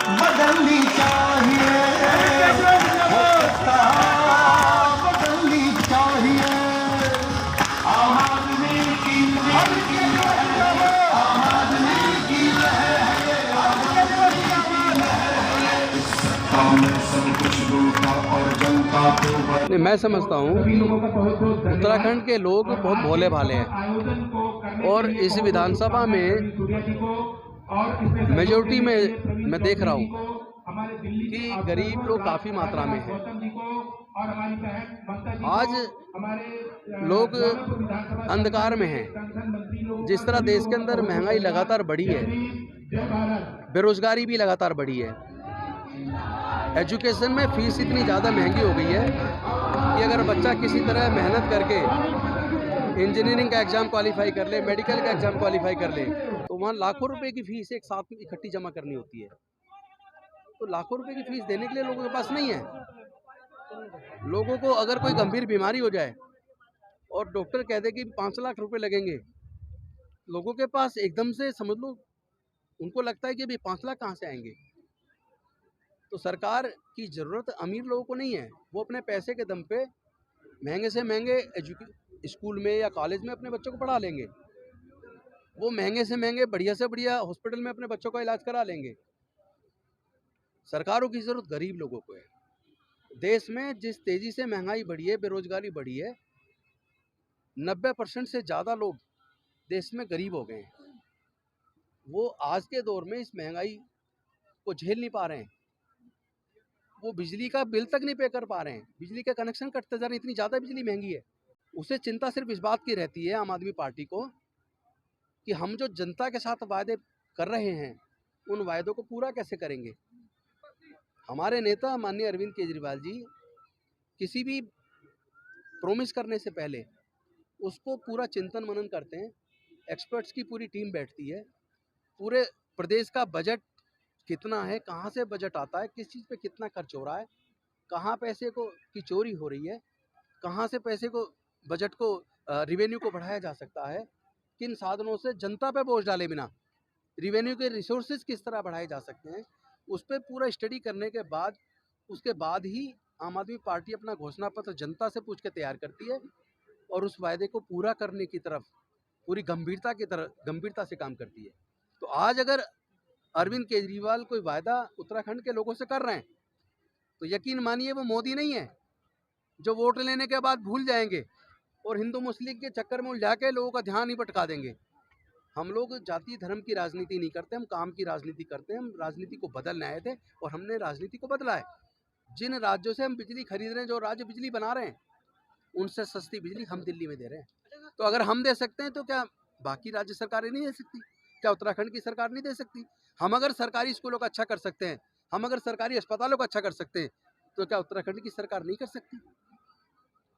बदलनी चाहिए, बदलनी चाहिए। आम आदमी की सब कुछ लूटा और जनता को। मैं समझता हूँ उत्तराखंड के लोग बहुत भोले भाले हैं और इस विधानसभा में मेजॉरिटी में मैं देख रहा हूँ कि गरीब लोग काफ़ी मात्रा में हैं। आज लोग अंधकार में हैं। जिस तरह देश के अंदर महंगाई लगातार बढ़ी है, बेरोजगारी भी लगातार बढ़ी है, एजुकेशन में फीस इतनी ज़्यादा महंगी हो गई है कि अगर बच्चा किसी तरह मेहनत करके इंजीनियरिंग का एग्ज़ाम क्वालिफाई कर ले, मेडिकल का एग्ज़ाम क्वालिफाई कर ले, तो वहाँ लाखों रुपए की फ़ीस एक साथ में इकट्ठी जमा करनी होती है। तो लाखों रुपए की फ़ीस देने के लिए लोगों के पास नहीं है। लोगों को अगर कोई गंभीर बीमारी हो जाए और डॉक्टर कह दे कि 5 लाख रुपए लगेंगे, लोगों के पास एकदम से समझ लो उनको लगता है कि अभी 5 लाख कहाँ से आएंगे। तो सरकार की ज़रूरत अमीर लोगों को नहीं है। वो अपने पैसे के दम पे महंगे से महंगे स्कूल में या कॉलेज में अपने बच्चों को पढ़ा लेंगे। वो महंगे से महंगे बढ़िया से बढ़िया हॉस्पिटल में अपने बच्चों का इलाज करा लेंगे। सरकारों की ज़रूरत गरीब लोगों को है। देश में जिस तेज़ी से महंगाई बढ़ी है, बेरोजगारी बढ़ी है, 90% से ज़्यादा लोग देश में गरीब हो गए हैं। वो आज के दौर में इस महंगाई को झेल नहीं पा रहे हैं। वो बिजली का बिल तक नहीं पे कर पा रहे हैं। बिजली के कनेक्शन कटते जा रहे हैं, इतनी ज़्यादा बिजली महंगी है। उसे चिंता सिर्फ इस बात की रहती है आम आदमी पार्टी को कि हम जो जनता के साथ वायदे कर रहे हैं उन वायदों को पूरा कैसे करेंगे। हमारे नेता माननीय अरविंद केजरीवाल जी किसी भी प्रॉमिस करने से पहले उसको पूरा चिंतन मनन करते हैं। एक्सपर्ट्स की पूरी टीम बैठती है। पूरे प्रदेश का बजट कितना है, कहाँ से बजट आता है, किस चीज़ पे कितना खर्च हो रहा है, कहाँ पैसे को की चोरी हो रही है, कहाँ से पैसे को बजट को रिवेन्यू को बढ़ाया जा सकता है, किन साधनों से जनता पे बोझ डाले बिना रिवेन्यू के रिसोर्सेज किस तरह बढ़ाए जा सकते हैं, उस पर पूरा स्टडी करने के बाद उसके बाद ही आम आदमी पार्टी अपना घोषणा पत्र जनता से पूछ के तैयार करती है और उस वायदे को पूरा करने की तरफ पूरी गंभीरता से काम करती है। तो आज अगर अरविंद केजरीवाल कोई वायदा उत्तराखंड के लोगों से कर रहे हैं तो यकीन मानिए वो मोदी नहीं है जो वोट लेने के बाद भूल जाएंगे और हिंदू मुस्लिम के चक्कर में उलझा के लोगों का ध्यान ही भटका देंगे। हम लोग जाति धर्म की राजनीति नहीं करते, हम काम की राजनीति करते हैं। हम राजनीति को बदलने आए थे और हमने राजनीति को बदला है। जिन राज्यों से हम बिजली खरीद रहे हैं, जो राज्य बिजली बना रहे हैं, उनसे सस्ती बिजली हम दिल्ली में दे रहे हैं। तो अगर हम दे सकते हैं तो क्या बाकी राज्य सरकारें नहीं दे सकती? क्या उत्तराखंड की सरकार नहीं दे सकती? हम अगर सरकारी स्कूलों का अच्छा कर सकते हैं, हम अगर सरकारी अस्पतालों का अच्छा कर सकते हैं, तो क्या उत्तराखंड की सरकार नहीं कर सकती?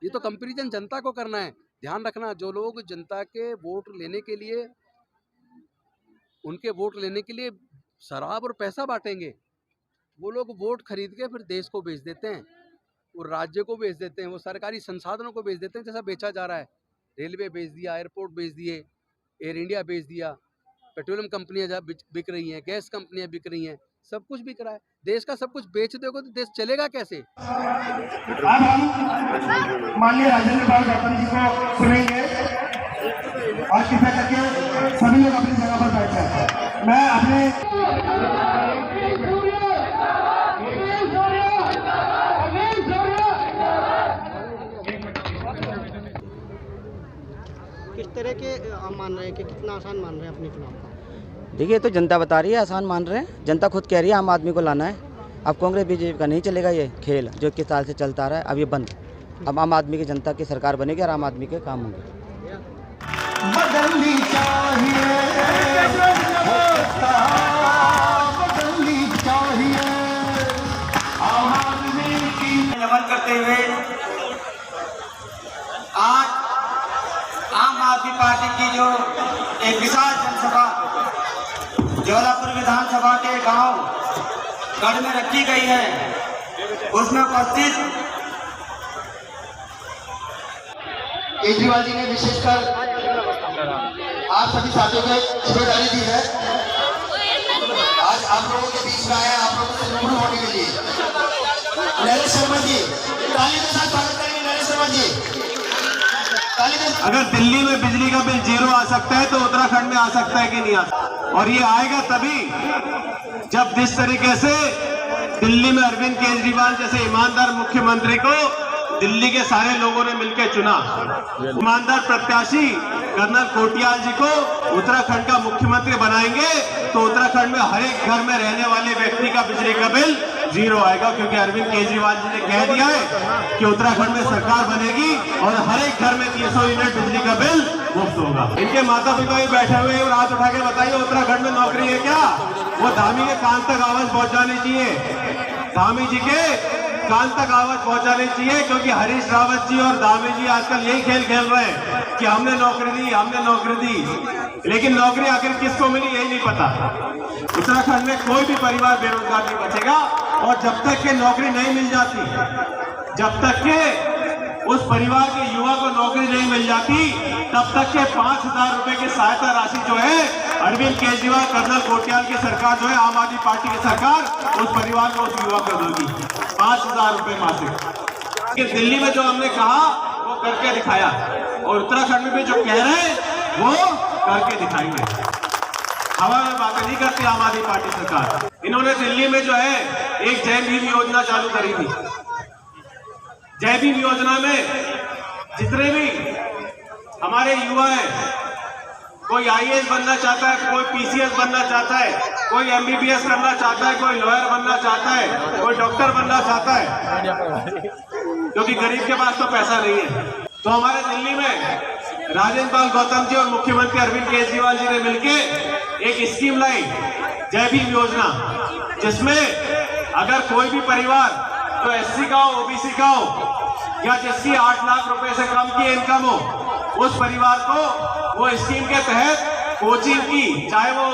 ये तो कंपैरिजन जनता को करना है। ध्यान रखना, जो लोग जनता के वोट लेने के लिए उनके वोट लेने के लिए शराब और पैसा बांटेंगे, वो लोग वोट खरीद के फिर देश को बेच देते हैं, वो राज्य को बेच देते हैं, वो सरकारी संसाधनों को बेच देते हैं जैसा बेचा जा रहा है। रेलवे बेच दिया, एयरपोर्ट बेच दिए, एयर इंडिया बेच दिया, पेट्रोलियम कंपनियां बिक रही हैं, गैस कंपनियां बिक रही हैं, सब कुछ बिक रहा है। देश का सब कुछ बेच दोगे तो देश चलेगा कैसे? अब हम माननीय राजेंद्र पाल गौतम जी को सुनेंगे और कृपया करके सभी लोग अपनी जगह पर बैठ जाए। मैं अपने किस तरह के मान रहे हैं कि कितना आसान मान रहे हैं अपने चुनाव का? देखिए, तो जनता बता रही है आसान मान रहे हैं। जनता खुद कह रही है आम आदमी को लाना है। अब कांग्रेस बीजेपी का नहीं चलेगा ये खेल जो 21 साल से चलता आ रहा है, अब ये बंद। अब आम आदमी की जनता की सरकार बनेगी और आम आदमी के काम होंगे। बदलनी चाहिए, बदलनी चाहिए। आम आदमी की नमन करते हुए आज आम आदमी पार्टी की जो एक विशाल जनसभा जौलापुर विधानसभा के गांव गढ़ में रखी गई है, उसमें उपस्थित केजरीवाल जी ने विशेषकर आप सभी साथियों को जिम्मेदारी दी है। आज आप लोगों के बीच में आए, आप लोगों नरेश शर्मा जी, ताली के साथ स्वागत करेंगे नरेश शर्मा जी, ताली के साथ। अगर दिल्ली में बिजली का बिल 0 आ सकता है तो उत्तराखंड में आ सकता है कि नहीं आ सकता? और ये आएगा तभी जब जिस तरीके से दिल्ली में अरविंद केजरीवाल जैसे ईमानदार मुख्यमंत्री को दिल्ली के सारे लोगों ने मिलकर चुना, ईमानदार प्रत्याशी कर्नल कोटियाल जी को उत्तराखंड का मुख्यमंत्री बनाएंगे तो उत्तराखंड में हर एक घर में रहने वाले व्यक्ति का बिजली का बिल 0 आएगा, क्योंकि अरविंद केजरीवाल जी ने कह दिया है कि उत्तराखंड में सरकार बनेगी और हर एक घर में 300 यूनिट बिजली का बिल मुफ्त होगा। इनके माता पिता भी बैठे हुए हैं और हाथ उठा के बताइए उत्तराखंड में नौकरी है क्या? वो धामी के कान तक आवाज पहुंचानी चाहिए, धामी जी के कान तक आवाज पहुंचानी चाहिए, क्योंकि हरीश रावत जी और धामी जी आजकल यही खेल खेल रहे हैं कि हमने नौकरी दी, हमने नौकरी दी, लेकिन नौकरी आखिर किसको मिली यही नहीं पता। उत्तराखंड में कोई भी परिवार बेरोजगार नहीं बचेगा और जब तक के नौकरी नहीं मिल जाती, जब तक के उस परिवार के युवा को नौकरी नहीं मिल जाती, तब तक के 5,000 रुपए की सहायता राशि जो है अरविंद केजरीवाल कर्नल कोटियाल की सरकार जो है आम आदमी पार्टी की सरकार उस परिवार को उस युवा को देगी 5,000 रुपए मासिक। कि दिल्ली में जो हमने कहा वो करके दिखाया और उत्तराखंड में भी जो कह रहे हैं वो करके दिखाएंगे। हवा में बातें नहीं करती आम आदमी पार्टी सरकार। इन्होंने दिल्ली में जो है एक जय भीम योजना चालू करी थी। जय भीम योजना में जितने भी हमारे युवा हैं, कोई आईएएस बनना चाहता है, कोई पीसीएस बनना चाहता है, कोई एमबीबीएस करना चाहता है, कोई लॉयर बनना चाहता है, कोई डॉक्टर बनना चाहता है, क्योंकि गरीब के पास तो पैसा नहीं है। तो हमारे दिल्ली में राजेंद्र पाल गौतम जी और मुख्यमंत्री अरविंद केजरीवाल जी ने मिलकर एक स्कीम लाई, जय भीम योजना, जिसमें अगर कोई भी परिवार जो एससी का हो, ओबीसी का हो या जिसकी 8 लाख रुपए से कम की इनकम हो, उस परिवार को वो स्कीम के तहत कोचिंग की, चाहे वो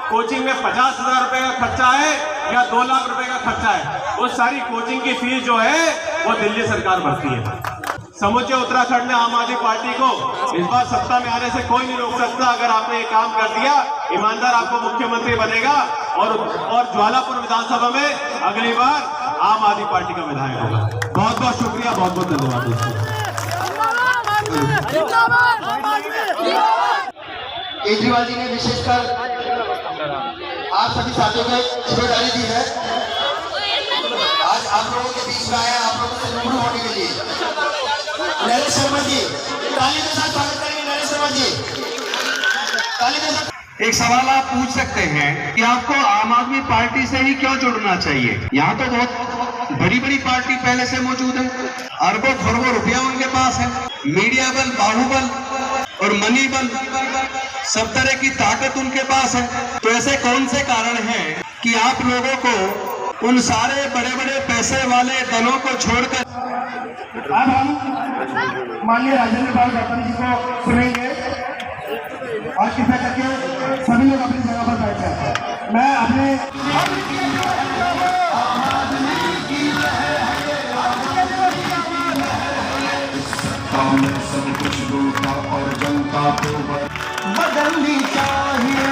कोचिंग में 50,000 रुपए का खर्चा है या 2 लाख रुपए का खर्चा है, वो सारी कोचिंग की फीस जो है वो दिल्ली सरकार भरती है। समूचे उत्तराखंड में आम आदमी पार्टी को इस बार सत्ता में आने से कोई नहीं रोक सकता। अगर आपने ये काम कर दिया, ईमानदार आपको मुख्यमंत्री बनेगा और ज्वालापुर विधानसभा में अगली बार आम आदमी पार्टी का विधायक होगा। बहुत बहुत शुक्रिया, बहुत बहुत धन्यवाद दोस्तों। केजरीवाल जी ने विशेषकर आप सभी साथियों को जिम्मेदारी दी है, आज आप लोगों के बीच में आया, आप लोगों से रूबरू होने के लिए। नरेश शर्मा जी, ताली के साथ स्वागत करेंगे नरेश शर्मा जी, ताली के साथ। एक सवाल आप पूछ सकते हैं कि आपको आम आदमी पार्टी से ही क्यों जुड़ना चाहिए? यहाँ तो बहुत बड़ी बड़ी पार्टी पहले से मौजूद है, अरबों खरबों रुपया उनके पास है, मीडिया बल, बाहुबल और मनी बल, सब तरह की ताकत उनके पास है। तो ऐसे कौन से कारण हैं कि आप लोगों को उन सारे बड़े बड़े पैसे वाले दलों को छोड़कर अब हम माननीय राजेंद्र पाल गौतम जी को सुनेंगे और कृपया करके सभी लोग अपनी जगह पर बैठ जाए। मैं अपने सब कुछ लूटा और जनता को बदलनी चाहिए।